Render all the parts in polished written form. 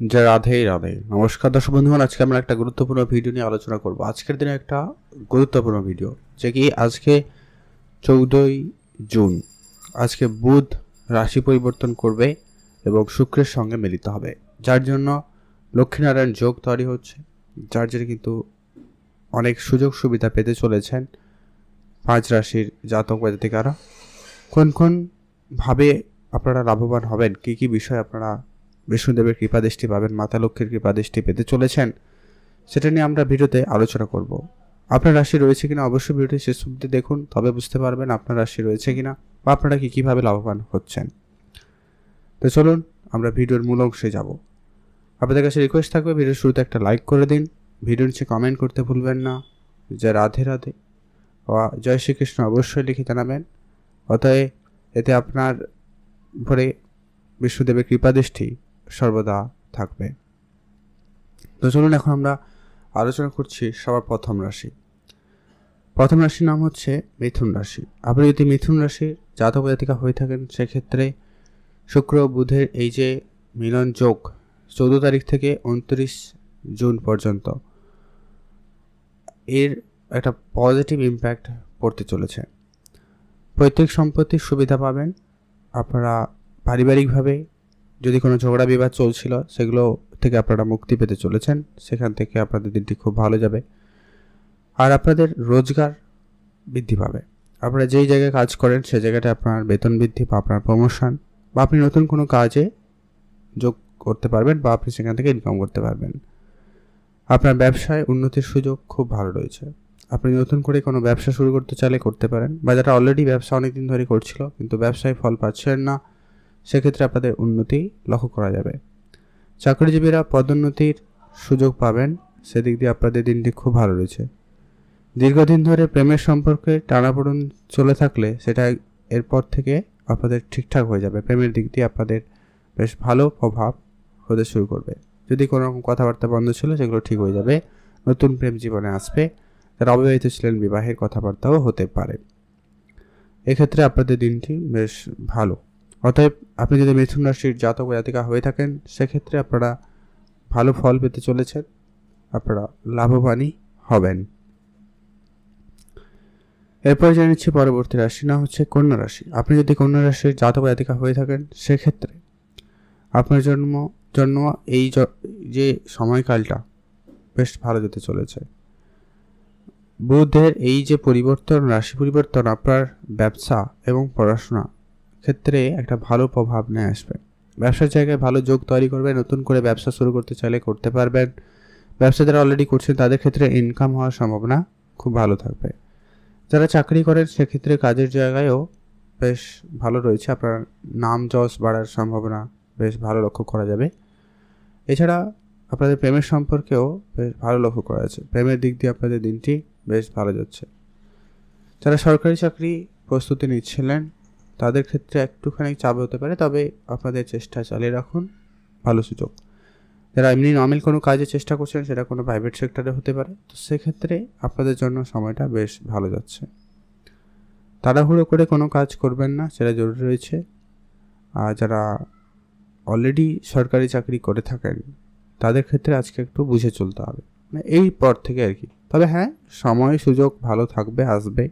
জয় রাধে রাধে। নমস্কার দর্শক বন্ধুগণ, আজকে আমরা একটা গুরুত্বপূর্ণ ভিডিও নিয়ে আলোচনা করব। আজকের দিনে একটা গুরুত্বপূর্ণ ভিডিও, যে কি আজকে 14ই জুন। আজকে বুধ রাশি পরিবর্তন করবে এবং শুক্রের সঙ্গে মিলিত হবে, যার জন্য লক্ষ্মীনারায়ণ যোগ তৈরি হচ্ছে, যার জন্য কিন্তু অনেক সুযোগ সুবিধা পেতে চলেছেন 5 রাশির জাতক জাতিকারা। কোন কোন ভাবে আপনারা লাভবান হবেন, কী কী বিষয় আপনারা বিষ্ণুদেবের কৃপাদৃষ্টি পাবেন, মাতা লক্ষ্মীর কৃপাদৃষ্টি পেতে চলেছেন, সেটা নিয়ে আমরা ভিডিওতে আলোচনা করব। আপনার রাশি রয়েছে কিনা অবশ্যই ভিডিওটি শেষ অবধি দেখুন, তবে বুঝতে পারবেন আপনার রাশি রয়েছে কিনা বা আপনারা কীভাবে লাভবান হচ্ছেন। তো চলুন আমরা ভিডিওর মূল অংশে যাব। আপনাদের কাছে রিকোয়েস্ট থাকবে, ভিডিওর শুরুতে একটা লাইক করে দিন, ভিডিওর নিচে কমেন্ট করতে ভুলবেন না, যে রাধে রাধে বা জয় শ্রীকৃষ্ণ অবশ্যই লিখে জানাবেন। অতএব এতে আপনার উপরে বিষ্ণুদেবের কৃপাদৃষ্টি সর্বদা থাকবে। তো চলুন এখন আমরা আলোচনা করছি সবার প্রথম রাশির নাম হচ্ছে মিথুন রাশি। আপনি যদি মিথুন রাশির জাতক জাতিকা হয়ে থাকেন, সেক্ষেত্রে শুক্র বুধের এই যে মিলন যোগ 14 তারিখ থেকে 29 জুন পর্যন্ত, এর একটা পজিটিভ ইম্প্যাক্ট পড়তে চলেছে। পৈতৃক সম্পত্তির সুবিধা পাবেন। আপনারা পারিবারিকভাবে যদি কোনো ঝগড়া বিবাদ চলছিল, সেগুলো থেকে আপনারা মুক্তি পেতে চলেছেন, সেখান থেকে আপনাদের দিনটি খুব ভালো যাবে। আর আপনাদের রোজগার বৃদ্ধি পাবে। আপনারা যেই জায়গায় কাজ করেন সেই জায়গাটা আপনার বেতন বৃদ্ধি বা আপনার প্রমোশন বা আপনি নতুন কোনো কাজে যোগ করতে পারবেন বা আপনি সেখান থেকে ইনকাম করতে পারবেন। আপনার ব্যবসায় উন্নতির সুযোগ খুব ভালো রয়েছে। আপনি নতুন করে কোনো ব্যবসা শুরু করতে চাইলে করতে পারেন, বা যারা অলরেডি ব্যবসা অনেকদিন ধরে করছিল কিন্তু ব্যবসায় ফল পাচ্ছেন না, সেক্ষেত্রে আপনাদের উন্নতি লক্ষ্য করা যাবে। চাকরিজীবীরা পদোন্নতির সুযোগ পাবেন, সেদিক দিয়ে আপনাদের দিনটি খুব ভালো রয়েছে। দীর্ঘদিন ধরে প্রেমের সম্পর্কে টানাপোড়েন চলে থাকলে সেটা এরপর থেকে আপনাদের ঠিকঠাক হয়ে যাবে। প্রেমের দিক দিয়ে আপনাদের বেশ ভালো প্রভাব হতে শুরু করবে। যদি কোনো রকম কথাবার্তা বন্ধ ছিল, সেগুলো ঠিক হয়ে যাবে, নতুন প্রেম জীবনে আসবে। যারা অবিবাহিত ছিলেন, বিবাহের কথাবার্তাও হতে পারে। এক্ষেত্রে আপনাদের দিনটি বেশ ভালো। অতএব আপনি যদি মিথুন রাশির জাতক জাতিকা হয়ে থাকেন, সেক্ষেত্রে আপনারা ভালো ফল পেতে চলেছেন, আপনারা লাভবানই হবেন। এরপর জানিয়েছি পরবর্তী রাশি নাম হচ্ছে কন্যা রাশি। আপনি যদি কন্যা রাশির জাতক জাতিকা হয়ে থাকেন, সেক্ষেত্রে আপনার জন্য এই যে সময়কালটা বেশ ভালো যেতে চলেছে। বুধের এই যে পরিবর্তন, রাশি পরিবর্তন, আপনার ব্যবসা এবং পড়াশোনা ক্ষেত্রে একটা ভালো প্রভাব নিয়ে আসবে। ব্যবসার জায়গায় ভালো যোগ তৈরি করবে। নতুন করে ব্যবসা শুরু করতে চাইলে করতে পারবেন। ব্যবসা যারা অলরেডি করছেন তাদের ক্ষেত্রে ইনকাম হওয়ার সম্ভাবনা খুব ভালো থাকবে। যারা চাকরি করেন, সেক্ষেত্রে কাজের জায়গায়ও বেশ ভালো রয়েছে। আপনার নাম যশ বাড়ার সম্ভাবনা বেশ ভালো লক্ষ্য করা যাবে। এছাড়া আপনাদের প্রেমের সম্পর্কেও বেশ ভালো লক্ষ্য করা যাচ্ছে। প্রেমের দিক দিয়ে আপনাদের দিনটি বেশ ভালো যাচ্ছে। যারা সরকারি চাকরি প্রস্তুতি নিচ্ছিলেন, তাদের ক্ষেত্রে একটুখানি চাপ হতে পারে, তবে আপনাদের চেষ্টা চালিয়ে রাখুন, ভালো সুযোগ। যারা এমনি নর্মাল কোনো কাজে চেষ্টা করছেন, সেটা কোনো প্রাইভেট সেক্টরে হতে পারে, তো সেক্ষেত্রে আপনাদের জন্য সময়টা বেশ ভালো যাচ্ছে। তাড়াহুড়ো করে কোনো কাজ করবেন না, সেটা জরুরি রয়েছে। আর যারা অলরেডি সরকারি চাকরি করে থাকেন, তাদের ক্ষেত্রে আজকে একটু বুঝে চলতে হবে, মানে এই পর থেকে আর কি। তবে হ্যাঁ, সময় সুযোগ ভালো থাকবে, আসবে,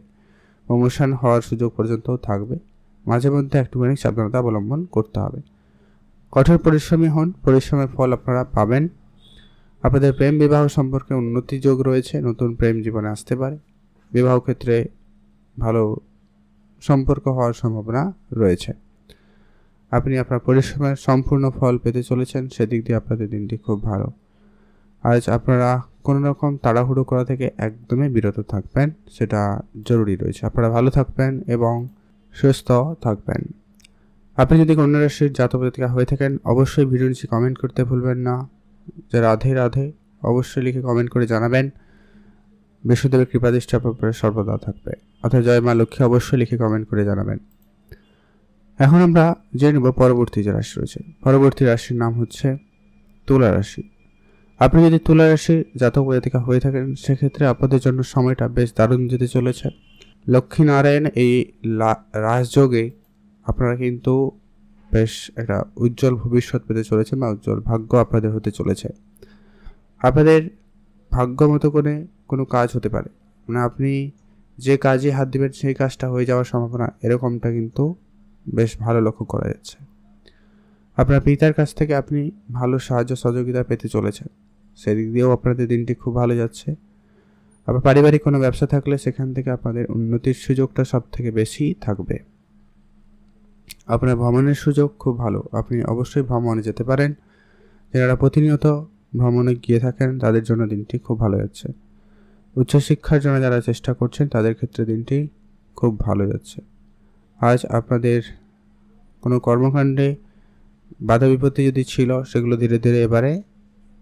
প্রমোশন হওয়ার সুযোগ পর্যন্তও থাকবে। মাঝে মধ্যে একটুখানি সাবধানতা অবলম্বন করতে হবে। কঠোর পরিশ্রমী হন, পরিশ্রমের ফল আপনারা পাবেন। আপনাদের প্রেম বিবাহ সম্পর্কে উন্নতি যোগ রয়েছে, নতুন প্রেম জীবনে আসতে পারে। বিবাহ ক্ষেত্রে ভালো সম্পর্ক হওয়ার সম্ভাবনা রয়েছে। আপনি আপনার পরিশ্রমের সম্পূর্ণ ফল পেতে চলেছেন, সেদিক দিয়ে আপনাদের দিনটি খুব ভালো। আজ আপনারা কোনো রকম তাড়াহুড়ো করা থেকে একদমই বিরত থাকবেন, সেটা জরুরি রয়েছে। আপনারা ভালো থাকবেন এবং সুস্থ থাকবেন। আপনি যদি কন্যা রাশির জাতক জাতিকা হয়ে থাকেন, অবশ্যই ভিডিও নিচে কমেন্ট করতে ভুলবেন না, যে রাধে রাধে অবশ্যই লিখে কমেন্ট করে জানাবেন। বিষ্ণুদেবের কৃপাদৃষ্টি আপনার উপরে সর্বদা থাকবে। অর্থাৎ জয় মা লক্ষ্মী অবশ্যই লিখে কমেন্ট করে জানাবেন। এখন আমরা জেনে নেব পরবর্তী যে রাশি রয়েছে। পরবর্তী রাশির নাম হচ্ছে তুলা রাশি। আপনি যদি তুলা রাশির জাতক জাতিকা হয়ে থাকেন, সেক্ষেত্রে আপনাদের জন্য সময়টা বেশ দারুণ যেতে চলেছে। লক্ষ্মীনারায়ণ এই রাজযোগে আপনারা কিন্তু বেশ একটা উজ্জ্বল ভবিষ্যৎ পেতে চলেছে বা উজ্জ্বল ভাগ্য আপনাদের হতে চলেছে। আপনাদের ভাগ্য মতো করে কোনো কাজ হতে পারে, মানে আপনি যে কাজে হাত দিবেন সেই কাজটা হয়ে যাওয়ার সম্ভাবনা এরকমটা কিন্তু বেশ ভালো লক্ষ্য করা যাচ্ছে। আপনার পিতার কাছ থেকে আপনি ভালো সাহায্য সহযোগিতা পেতে চলেছেন, সেদিক দিয়েও আপনাদের দিনটি খুব ভালো যাচ্ছে। আবার পারিবারিক কোনো ব্যবসা থাকলে সেখান থেকে আপনাদের উন্নতির সুযোগটা সব থেকে বেশি থাকবে। আপনার ভ্রমণের সুযোগ খুব ভালো, আপনি অবশ্যই ভ্রমণে যেতে পারেন। যারা প্রতিনিয়ত ভ্রমণে গিয়ে থাকেন তাদের জন্য দিনটি খুব ভালো যাচ্ছে। উচ্চশিক্ষার জন্য যারা চেষ্টা করছেন তাদের ক্ষেত্রে দিনটি খুব ভালো যাচ্ছে। আজ আপনাদের কোনো কর্মকাণ্ডে বাধা বিপত্তি যদি ছিল সেগুলো ধীরে ধীরে এবারে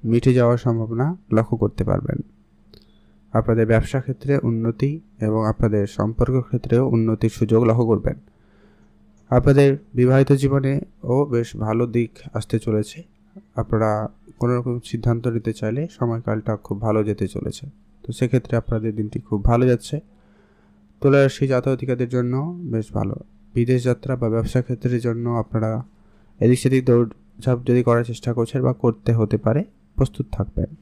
মিটে যাওয়ার সম্ভাবনা লক্ষ্য করতে পারবেন। আপনাদের ব্যবসা ক্ষেত্রে উন্নতি এবং আপনাদের সম্পর্ক ক্ষেত্রেও উন্নতির সুযোগ লক্ষ্য করবেন। আপনাদের বিবাহিত জীবনেও বেশ ভালো দিক আসতে চলেছে। আপনারা কোনো রকম সিদ্ধান্ত নিতে চাইলে সময়কালটা খুব ভালো যেতে চলেছে, তো সেক্ষেত্রে আপনাদের দিনটি খুব ভালো যাচ্ছে। তুলা রাশি জাতক-জাতিকাদের জন্য বেশ ভালো। বিদেশ যাত্রা বা ব্যবসা ক্ষেত্রের জন্য আপনারা এদিক সেদিক দৌড়ঝাঁপ যদি করার চেষ্টা করছেন বা করতে হতে পারে, প্রস্তুত থাকবেন।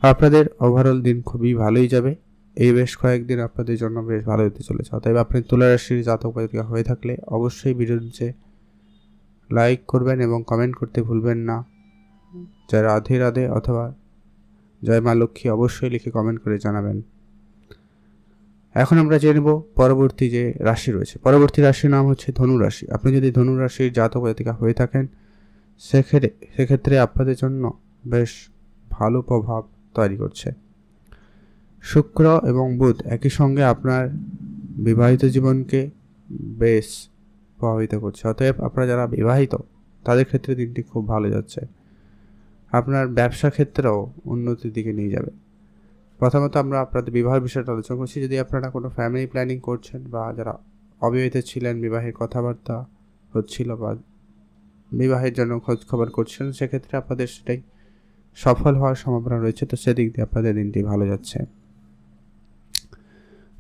আপনাদের ওভারঅল দিন খুবই ভালোই যাবে। এই বেশ কয়েকদিন আপনাদের জন্য বেশ ভালো হতে চলেছে। অতএব আপনি তুলা রাশির জাতক জাতিকা হয়ে থাকলে অবশ্যই ভিডিওর নিচে লাইক করবেন এবং কমেন্ট করতে ভুলবেন না। জয় রাধে রাধে অথবা জয় মা লক্ষ্মী অবশ্যই লিখে কমেন্ট করে জানাবেন। এখন আমরা জেনে নেব পরবর্তী যে রাশি রয়েছে। পরবর্তী রাশির নাম হচ্ছে ধনু রাশি। আপনি যদি ধনু রাশির জাতক জাতিকা হয়ে থাকেন সেক্ষেত্রে আপনাদের জন্য বেশ ভালো প্রভাব তৈরি করছে। শুক্র এবং বুধ একই সঙ্গে আপনার বিবাহিত জীবনকে বেশ প্রভাবিত করছে। অতএব আপনারা যারা বিবাহিত তাদের ক্ষেত্রে দিনটি খুব ভালো যাচ্ছে। আপনার ব্যবসা ক্ষেত্রেও উন্নতির দিকে নিয়ে যাবে। প্রথমত আমরা আপনাদের বিবাহের বিষয়টা আলোচনা করছি। যদি আপনারা কোনো ফ্যামিলি প্ল্যানিং করছেন বা যারা অবিবাহিত ছিলেন, বিবাহের কথাবার্তা হচ্ছিল বা বিবাহের জন্য খোঁজ খবর করছেন, সেক্ষেত্রে আপনাদের সেটাই সফল হওয়ার সম্ভাবনা রয়েছে। তো সেদিক দিয়ে আপনাদের দিনটি ভালো যাচ্ছে।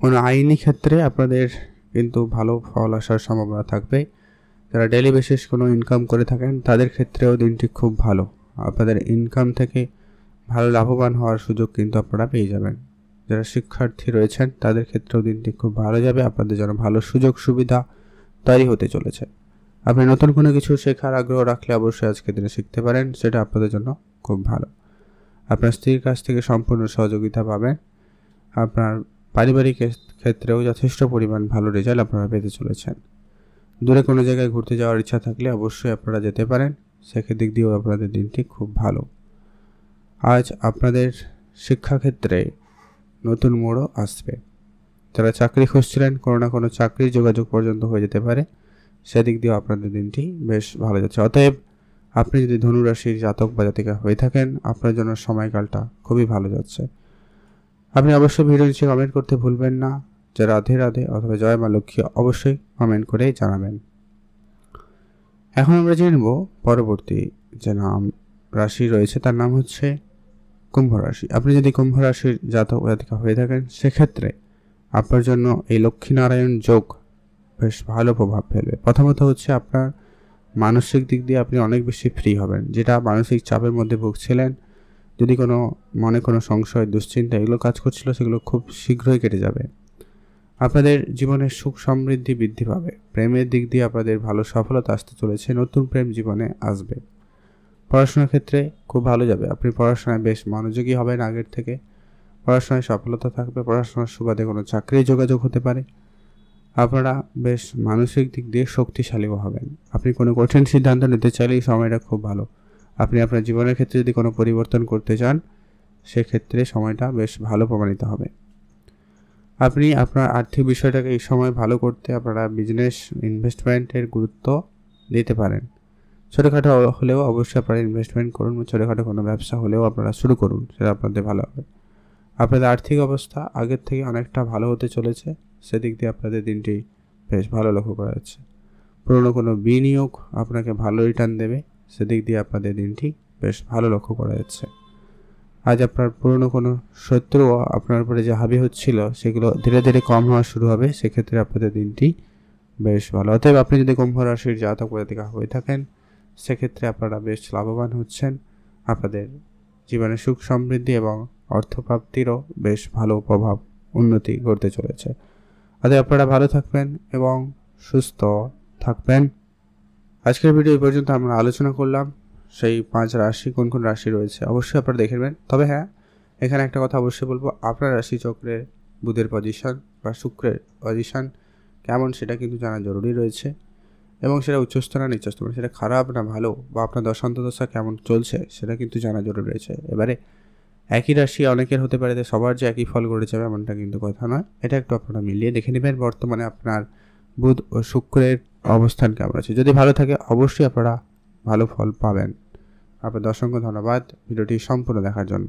কোনো আইনি ক্ষেত্রে আপনাদের কিন্তু ভালো ফল আসার সম্ভাবনা থাকবে। যারা ডেইলি বেসিস কোনো ইনকাম করে থাকেন তাদের ক্ষেত্রেও দিনটি খুব ভালো। আপনাদের ইনকাম থেকে ভালো লাভবান হওয়ার সুযোগ কিন্তু আপনারা পেয়ে যাবেন। যারা শিক্ষার্থী রয়েছেন তাদের ক্ষেত্রেও দিনটি খুব ভালো যাবে। আপনাদের জন্য ভালো সুযোগ সুবিধা তৈরি হতে চলেছে। আপনি নতুন কোনো কিছু শেখার আগ্রহ রাখলে অবশ্যই আজকের দিনে শিখতে পারেন, সেটা আপনাদের জন্য খুব ভালো। আপনার স্ত্রীর কাছ থেকে সম্পূর্ণ সহযোগিতা পাবেন। আপনার পারিবারিক ক্ষেত্রেও যথেষ্ট পরিমাণ ভালো রেজাল্ট আপনারা পেতে চলেছেন। দূরে কোনো জায়গায় ঘুরতে যাওয়ার ইচ্ছা থাকলে অবশ্যই আপনারা যেতে পারেন, সেদিক দিয়েও আপনাদের দিনটি খুব ভালো। আজ আপনাদের শিক্ষাক্ষেত্রে নতুন মোড়ও আসবে। যারা চাকরি খুঁজছিলেন কোনো না কোনো চাকরির যোগাযোগ পর্যন্ত হয়ে যেতে পারে, সেদিক দিয়েও আপনাদের দিনটি বেশ ভালো যাচ্ছে। অতএব আপনি যদি ধনু রাশির জাতক বা জাতিকা হয়ে থাকেন আপনার জন্য সময়কালটা খুবই ভালো যাচ্ছে। আপনি অবশ্যই ভিডিও নিচে কমেন্ট করতে ভুলবেন না। যে রাধে রাধে অথবা জয় মা লক্ষ্মী অবশ্যই কমেন্ট করে জানাবেন। এখন আমরা জেনে নেব পরবর্তী যে নাম রাশি রয়েছে তার নাম হচ্ছে কুম্ভ রাশি। আপনি যদি কুম্ভ রাশির জাতক জাতিকা হয়ে থাকেন সেক্ষেত্রে আপনার জন্য এই লক্ষ্মীনারায়ণ যোগ বেশ ভালো প্রভাব ফেলবে। প্রথমত হচ্ছে আপনার মানসিক দিক দিয়ে আপনি অনেক বেশি ফ্রি হবেন। যেটা মানসিক চাপের মধ্যে ভুগছিলেন, যদি কোনো মনে কোনো সংশয় দুশ্চিন্তা এগুলো কাজ করছিল, সেগুলো খুব শীঘ্রই কেটে যাবে। আপনাদের জীবনের সুখ সমৃদ্ধি বৃদ্ধি পাবে। প্রেমের দিক দিয়ে আপনাদের ভালো সফলতা আসতে চলেছে। নতুন প্রেম জীবনে আসবে। পড়াশোনার ক্ষেত্রে খুব ভালো যাবে। আপনি পড়াশোনায় বেশ মনোযোগী হবেন আগের থেকে। পড়াশোনায় সফলতা থাকবে। পড়াশোনার সুবাদে কোনো চাকরির যোগাযোগ হতে পারে। আপনারা বেশ মানসিক দিক দিয়ে শক্তিশালীও হবেন। আপনি কোনো কঠিন সিদ্ধান্ত নিতে চাইলে এই সময়টা খুব ভালো। আপনি আপনার জীবনের ক্ষেত্রে যদি কোনো পরিবর্তন করতে চান সেক্ষেত্রে সময়টা বেশ ভালো প্রমাণিত হবে। আপনি আপনার আর্থিক বিষয়টাকে এই সময় ভালো করতে আপনারা বিজনেস ইনভেস্টমেন্টের গুরুত্ব দিতে পারেন। ছোটোখাটো হলেও অবশ্যই আপনারা ইনভেস্টমেন্ট করুন। ছোটোখাটো কোনো ব্যবসা হলেও আপনারা শুরু করুন, সেটা আপনাদের ভালো হবে। আপনাদের আর্থিক অবস্থা আগের থেকে অনেকটা ভালো হতে চলেছে। সেদিক দিয়ে আপনাদের দিনটি বেশ ভালো লক্ষ্য করা যাচ্ছে। পুরনো কোনো বিনিয়োগ আপনাকে ভালো রিটার্ন দেবে, সেদিক দিয়ে আপনাদের দিনটি বেশ ভালো লক্ষ্য করা যাচ্ছে। আজ আপনার পুরনো কোনো শত্রু আপনার উপরে যে হাবি হচ্ছিল সেগুলো ধীরে ধীরে কম হওয়া শুরু হবে। সেক্ষেত্রে আপনাদের দিনটি বেশ ভালো। অতএব আপনি যদি কুম্ভ রাশির জাতক জাতিকা হয়ে থাকেন সেক্ষেত্রে আপনারা বেশ লাভবান হচ্ছেন। আপনাদের জীবনে সুখ সমৃদ্ধি এবং অর্থপ্রাপ্তিরও বেশ ভালো প্রভাব উন্নতি ঘটতে চলেছে। অতএব আপনারা ভালো থাকবেন এবং সুস্থ থাকবেন। আজকের ভিডিও এই পর্যন্ত আমরা আলোচনা করলাম সেই 5 রাশি কোন কোন রাশি রয়েছে অবশ্যই আপনারা দেখে নেবেন। তবে হ্যাঁ, এখানে একটা কথা অবশ্যই বলবো, আপনার রাশি চক্রে বুধের পজিশন বা শুক্রের পজিশন কেমন সেটা কিন্তু জানা জরুরি রয়েছে, এবং সেটা উচ্চস্থ না নিচস্থ না, সেটা খারাপ না ভালো, বা আপনার দশা কেমন চলছে সেটা কিন্তু জানা জরুরি রয়েছে। এবারে একই রাশি অনেকের হতে পারে, সবার যে একই ফল ঘটে যাবে এমনটা কিন্তু কথা নয়। এটা একটু আপনারা মিলিয়ে দেখে নেবেন বর্তমানে আপনার বুধ ও শুক্রের অবস্থান কেমন আছে। যদি ভালো থাকে অবশ্যই আপনারা ভালো ফল পাবেন। আপনাদের অসংখ্য ধন্যবাদ ভিডিওটি সম্পূর্ণ দেখার জন্য।